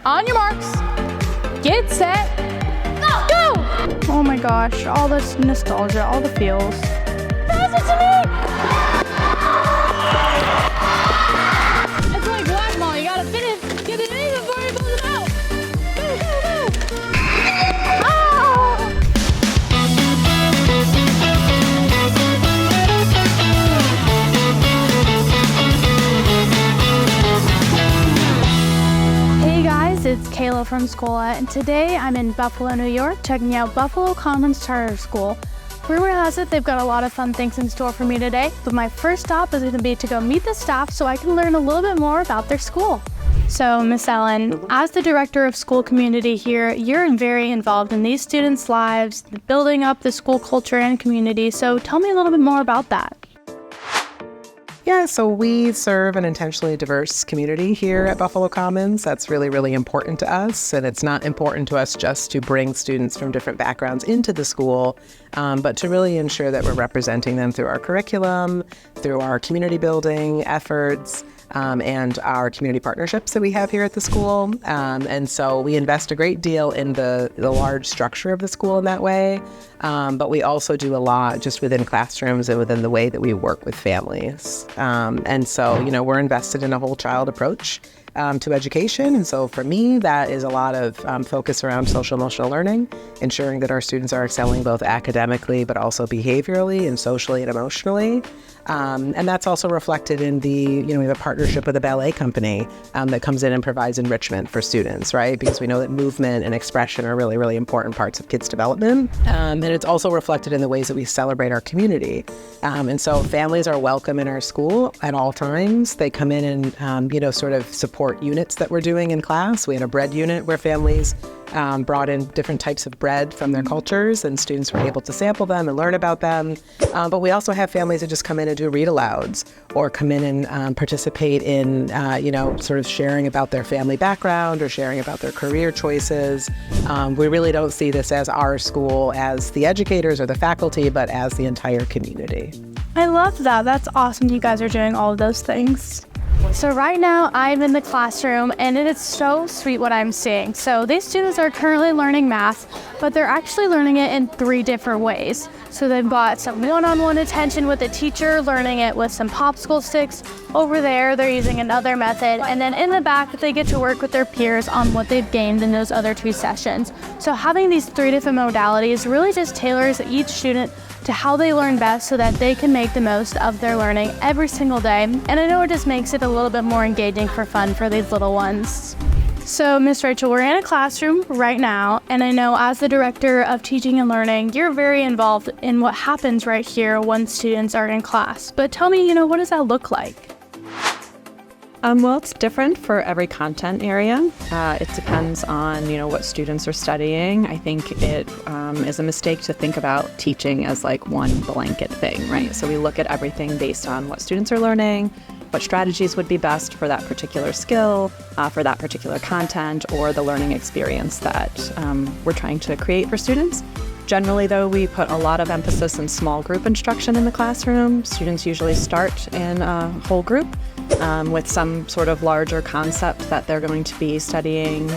On your marks, get set, go! Oh my gosh, all this nostalgia, all the feels. Pass it to me! It's like whack-a-mole, you gotta finish, get it in before you close it out. Go, go, go! Ah! Hey guys, it's Kayla from Schola, and today I'm in Buffalo, New York, checking out Buffalo Commons Charter School. Rumor has it they've got a lot of fun things in store for me today, but my first stop is going to be to go meet the staff so I can learn a little bit more about their school. So, Miss Ellen, as the director of school community here, you're very involved in these students' lives, building up the school culture and community, so tell me a little bit more about that. Yeah, so we serve an intentionally diverse community here at Buffalo Commons. That's really, really important to us. And it's not important to us just to bring students from different backgrounds into the school, but to really ensure that we're representing them through our curriculum, through our community building efforts, and our community partnerships that we have here at the school. And so we invest a great deal in the large structure of the school in that way. But we also do a lot just within classrooms and within the way that we work with families. And so, we're invested in a whole child approach to education. And so for me, that is a lot of focus around social emotional learning, ensuring that our students are excelling both academically, but also behaviorally and socially and emotionally. And that's also reflected in we have a partnership with a ballet company that comes in and provides enrichment for students, right? Because we know that movement and expression are really, really important parts of kids' development. And it's also reflected in the ways that we celebrate our community. And so families are welcome in our school at all times. They come in and, sort of support units that we're doing in class. We had a bread unit where families brought in different types of bread from their cultures, and students were able to sample them and learn about them. But we also have families that just come in and do read alouds or come in and participate in, sort of sharing about their family background or sharing about their career choices. We really don't see this as our school, as the educators or the faculty, but as the entire community. I love that. That's awesome you guys are doing all of those things. So right now I'm in the classroom and it is so sweet what I'm seeing. So these students are currently learning math, but they're actually learning it in 3 different ways. So they've got some one-on-one attention with the teacher, learning it with some popsicle sticks. Over there, they're using another method. And then in the back, they get to work with their peers on what they've gained in those other 2 sessions. So having these 3 different modalities really just tailors each student to how they learn best so that they can make the most of their learning every single day. And I know it just makes it a little bit more engaging for fun for these little ones. So, Miss Rachel, we're in a classroom right now, and I know as the director of teaching and learning, you're very involved in what happens right here when students are in class. But tell me, what does that look like? Well, it's different for every content area. It depends on, what students are studying. I think it is a mistake to think about teaching as like one blanket thing, right? So we look at everything based on what students are learning, what strategies would be best for that particular skill, for that particular content, or the learning experience that we're trying to create for students. Generally, though, we put a lot of emphasis in small group instruction in the classroom. Students usually start in a whole group with some sort of larger concept that they're going to be studying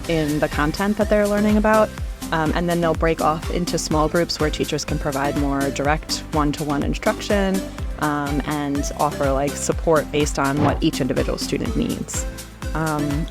in the content that they're learning about. And then they'll break off into small groups where teachers can provide more direct one-to-one instruction and offer support based on what each individual student needs.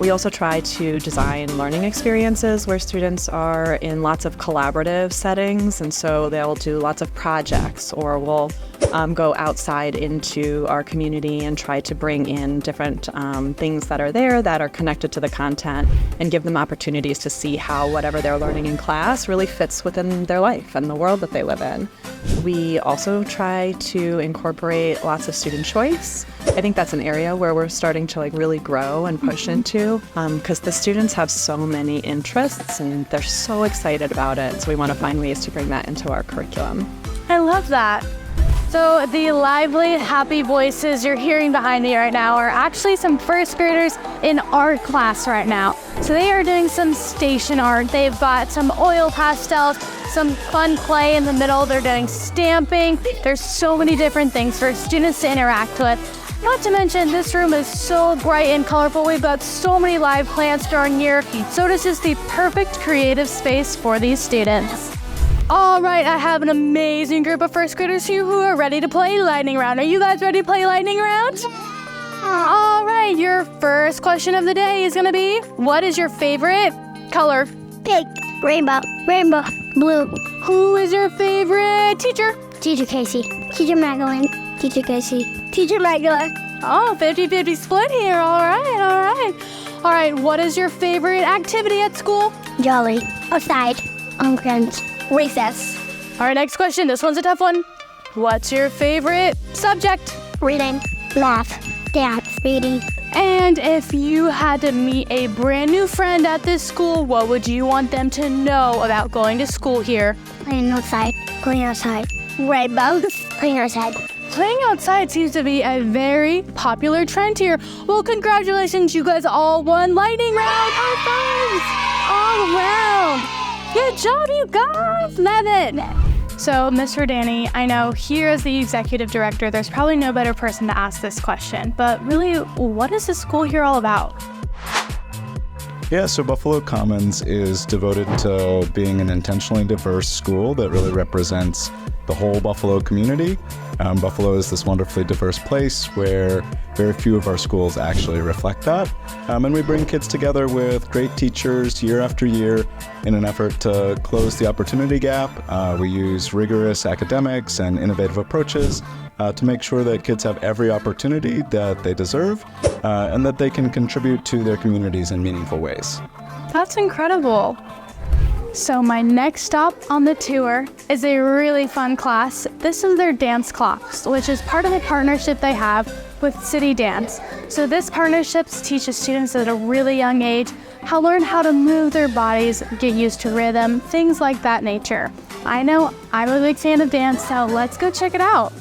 We also try to design learning experiences where students are in lots of collaborative settings, and so they'll do lots of projects, or we'll go outside into our community and try to bring in different things that are there that are connected to the content and give them opportunities to see how whatever they're learning in class really fits within their life and the world that they live in. We also try to incorporate lots of student choice. I think that's an area where we're starting to really grow and push into, because the students have so many interests and they're so excited about it. So we want to find ways to bring that into our curriculum. I love that. So the lively, happy voices you're hearing behind me right now are actually some first graders in art class right now. So they are doing some station art. They've got some oil pastels, some fun clay in the middle. They're doing stamping. There's so many different things for students to interact with. Not to mention, this room is so bright and colorful. We've got so many live plants growing here. So this is the perfect creative space for these students. All right, I have an amazing group of first graders here who are ready to play lightning round. Are you guys ready to play lightning round? All right, your first question of the day is gonna be, what is your favorite color? Pink, rainbow, rainbow, blue. Who is your favorite teacher? Teacher Casey. Teacher Magdalene. Teacher Casey. Teacher Magdalene. Oh, 50-50 split here. All right. All right, what is your favorite activity at school? Jolly. Outside. On friends. Recess. All right, next question. This one's a tough one. What's your favorite subject? Reading. Math. Dance. Reading. And if you had to meet a brand new friend at this school, what would you want them to know about going to school here? Playing outside. Playing outside. Rainbows. Playing outside. Playing outside seems to be a very popular trend here. Well, congratulations, you guys all won lightning round. High fives all around. Good job, you guys. Love it. So, Mr. Danny, I know here as the executive director, there's probably no better person to ask this question, but really, what is the school here all about? Yeah, so Buffalo Commons is devoted to being an intentionally diverse school that really represents the whole Buffalo community. Buffalo is this wonderfully diverse place where very few of our schools actually reflect that. And we bring kids together with great teachers year after year in an effort to close the opportunity gap. We use rigorous academics and innovative approaches to make sure that kids have every opportunity that they deserve and that they can contribute to their communities in meaningful ways. That's incredible. So my next stop on the tour is a really fun class. This is their dance class, which is part of a partnership they have with City Dance. So this partnership teaches students at a really young age how to learn how to move their bodies, get used to rhythm, things like that nature. I know I'm a big fan of dance, so let's go check it out.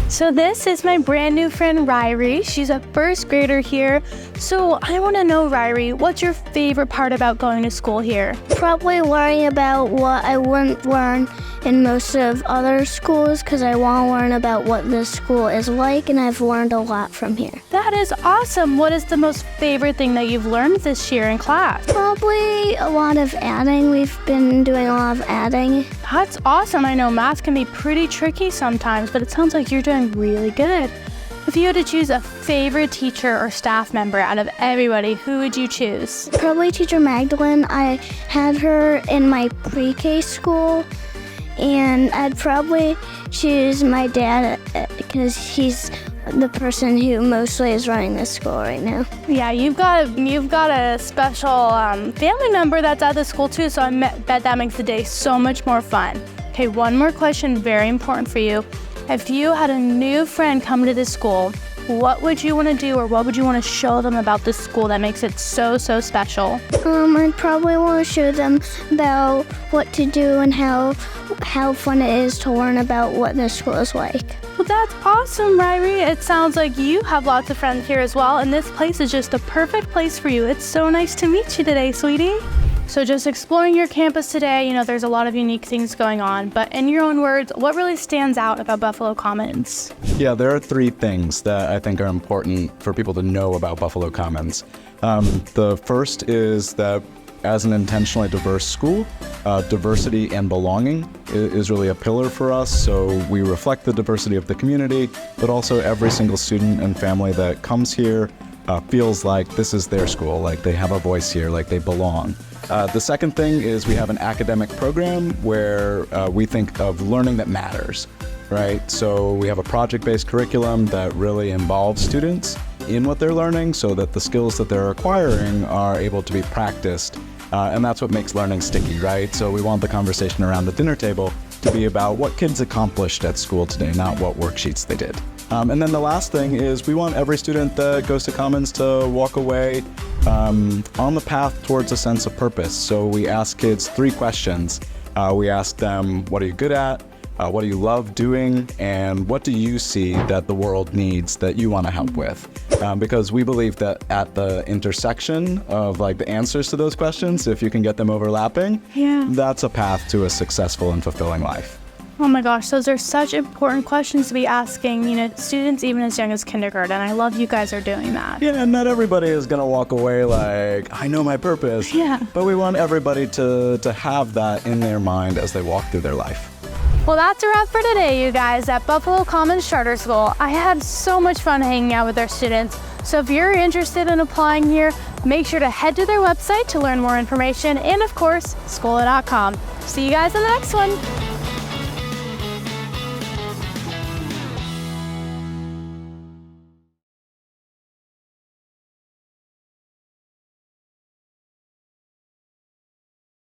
So this is my brand new friend Ryrie. She's a first grader here. So I want to know, Ryrie, what's your favorite part about going to school here? Probably learning about what I wouldn't learn in most of other schools because I want to learn about what this school is like, and I've learned a lot from here. That is awesome. What is the most favorite thing that you've learned this year in class? Probably a lot of adding. We've been doing a lot of adding. That's awesome. I know math can be pretty tricky sometimes, but it sounds like you're doing really good. If you had to choose a favorite teacher or staff member out of everybody, who would you choose? Probably Teacher Magdalene. I had her in my pre-K school, and I'd probably choose my dad because he's the person who mostly is running this school right now. Yeah, you've got a special family member that's at the school too, so I bet that makes the day so much more fun. Okay, one more question, very important for you. If you had a new friend come to this school, what would you want to do or what would you want to show them about this school that makes it so special? I'd probably want to show them about what to do and how fun it is to learn about what this school is like. Well, that's awesome, Ryrie. It sounds like you have lots of friends here as well, and this place is just a perfect place for you. It's so nice to meet you today, sweetie. So just exploring your campus today, there's a lot of unique things going on, but in your own words, what really stands out about Buffalo Commons? Yeah, there are three things that I think are important for people to know about Buffalo Commons. The first is that as an intentionally diverse school, diversity and belonging is really a pillar for us. So we reflect the diversity of the community, but also every single student and family that comes here feels like this is their school, like they have a voice here, like they belong. The second thing is we have an academic program where we think of learning that matters, right? So we have a project-based curriculum that really involves students in what they're learning so that the skills that they're acquiring are able to be practiced. And that's what makes learning sticky, right? So we want the conversation around the dinner table to be about what kids accomplished at school today, not what worksheets they did. And then the last thing is we want every student that goes to Commons to walk away on the path towards a sense of purpose. So we ask kids 3 questions. We ask them, what are you good at? What do you love doing? And what do you see that the world needs that you want to help with? Because we believe that at the intersection of like the answers to those questions, if you can get them overlapping, that's a path to a successful and fulfilling life. Oh my gosh, those are such important questions to be asking, students even as young as kindergarten. I love you guys are doing that. Yeah, and not everybody is going to walk away like, I know my purpose. Yeah. But we want everybody to have that in their mind as they walk through their life. Well, that's a wrap for today, you guys, at Buffalo Commons Charter School. I had so much fun hanging out with our students. So if you're interested in applying here, make sure to head to their website to learn more information, and of course, Schola.com. See you guys in the next one.